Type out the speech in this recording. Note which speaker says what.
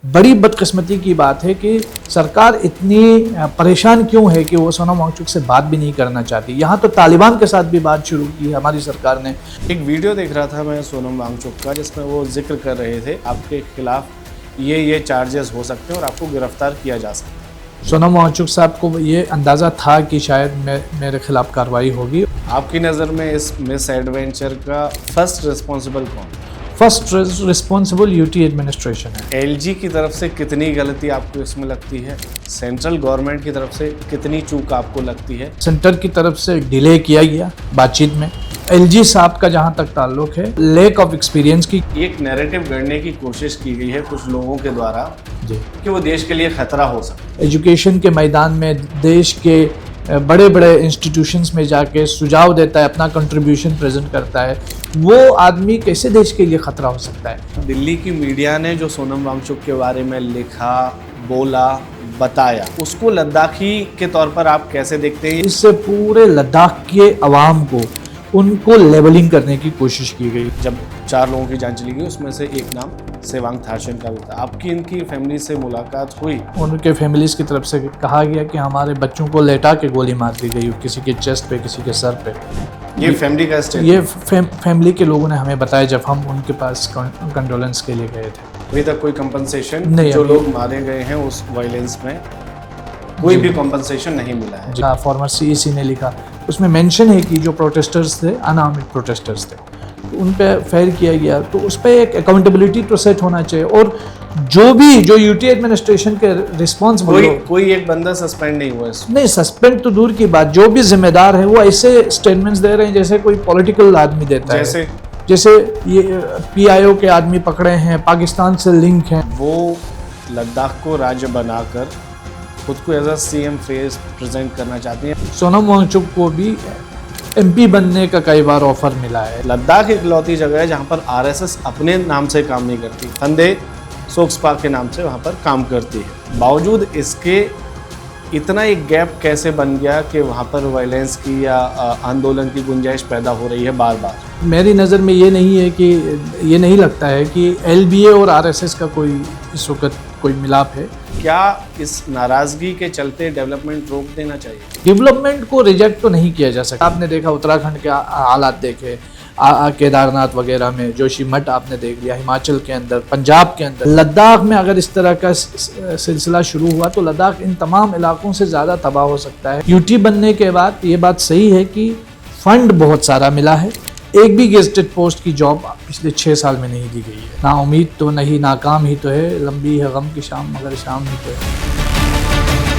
Speaker 1: बड़ी बदकिस्मती की बात है कि सरकार इतनी परेशान क्यों है कि वो सोनम वांगचुक से बात भी नहीं करना चाहती। यहाँ तो तालिबान के साथ भी बात शुरू की है हमारी सरकार ने।
Speaker 2: एक वीडियो देख रहा था मैं सोनम वांगचुक का, जिसमें वो जिक्र कर रहे थे आपके खिलाफ ये चार्जेस हो सकते हैं और आपको गिरफ्तार किया जा सकता है।
Speaker 1: सोनम वांगचुक साहब को ये अंदाज़ा था कि शायद मेरे खिलाफ कार्रवाई होगी।
Speaker 2: आपकी नज़र में इस मिस एडवेंचर का फर्स्ट रिस्पॉन्सिबल कौन?
Speaker 1: फर्स्ट रिस्पॉन्सिबल यूटी एडमिनिस्ट्रेशन है।
Speaker 2: एलजी की तरफ से कितनी गलती आपको इसमें लगती है? सेंट्रल गवर्नमेंट की तरफ से कितनी चूक आपको लगती है?
Speaker 1: सेंटर की तरफ से डिले किया गया बातचीत में। एलजी साहब का जहां तक ताल्लुक है, लैक ऑफ एक्सपीरियंस की
Speaker 2: एक नैरेटिव गढ़ने की कोशिश की गई है कुछ लोगों के द्वारा
Speaker 1: जी
Speaker 2: कि वो देश के लिए खतरा हो सकता है।
Speaker 1: एजुकेशन के मैदान में देश के बड़े बड़े इंस्टीट्यूशंस में जाके सुझाव देता है, अपना कंट्रीब्यूशन प्रेजेंट करता है, वो आदमी कैसे देश के लिए खतरा हो सकता है?
Speaker 2: दिल्ली की मीडिया ने जो सोनम वांगचुक के बारे में लिखा, बोला, बताया, उसको लद्दाखी के तौर पर आप कैसे देखते हैं?
Speaker 1: इससे पूरे लद्दाख के अवाम को, उनको लेबलिंग करने की कोशिश की गई।
Speaker 2: जब 4 लोगों की जान चली गई, उसमें से एक नाम सेवांग थारचन का भी था। आपकी इनकी फैमिली से मुलाकात हुई?
Speaker 1: उनके फैमिलीज की तरफ से कहा गया कि हमारे बच्चों को लेटा के गोली मार दी गई, किसी के चेस्ट पे, किसी के सर पे।
Speaker 2: ये फैमिली का स्टेट?
Speaker 1: ये फैमिली के लोगों ने हमें बताया जब हम उनके पास कंडोलेंस के लिए गए थे।
Speaker 2: अभी तक कोई कंपनसेशन
Speaker 1: नहीं,
Speaker 2: जो लोग मारे गए हैं उस वायलेंस में कोई भी कंपनसेशन नहीं मिला है।
Speaker 1: फॉर्मर सीईसी ने लिखा, उसमें मेंशन है कि जो प्रोटेस्टर्स थे अनआर्म्ड प्रोटेस्टर्स थे, तो उन पे फायर किया गया, तो उस पर एक अकाउंटेबिलिटी तो सेट होना चाहिए। और जो यूटी एडमिनिस्ट्रेशन के रिस्पॉन्सिबल
Speaker 2: कोई एक बंदा सस्पेंड नहीं हुआ इसमें?
Speaker 1: नहीं, सस्पेंड तो दूर की बात, जो भी जिम्मेदार है वो ऐसे स्टेटमेंट्स दे रहे हैं जैसे कोई पॉलिटिकल आदमी देता है। जैसे ये पीआईओ के आदमी पकड़े हैं, पाकिस्तान से लिंक हैं।
Speaker 2: वो लद्दाख को राज्य बनाकर खुद को as a CM face present करना चाहती हैं।
Speaker 1: सोनम वांगचुक को भी एमपी बनने का कई बार ऑफर मिला है।
Speaker 2: लद्दाख एक इकलौती जगह है जहाँ पर आरएसएस अपने नाम से काम नहीं करती, फंदे सोक्सपा के नाम से वहाँ पर काम करती है। बावजूद इसके इतना एक गैप कैसे बन गया कि वहाँ पर वायलेंस की या आंदोलन की गुंजाइश पैदा हो रही है बार बार?
Speaker 1: मेरी नज़र में ये नहीं है कि ये नहीं लगता है कि एलबीए और आरएसएस का कोई इस वक्त कोई मिलाप है।
Speaker 2: क्या इस नाराजगी के चलते डेवलपमेंट रोक देना चाहिए?
Speaker 1: डेवलपमेंट को रिजेक्ट तो नहीं किया जा सकता। आपने देखा उत्तराखंड के हालात देखे, केदारनाथ वगैरह में, जोशीमठ आपने देख लिया, हिमाचल के अंदर, पंजाब के अंदर। लद्दाख में अगर इस तरह का सिलसिला शुरू हुआ तो लद्दाख इन तमाम इलाकों से ज़्यादा तबाह हो सकता है। यूटी बनने के बाद ये बात सही है कि फंड बहुत सारा मिला है, एक भी गेजेटेड पोस्ट की जॉब पिछले 6 साल में नहीं दी गई है। ना उम्मीद तो नहीं, नाकाम ही तो है, लंबी है गम की शाम मगर शाम ही तो है।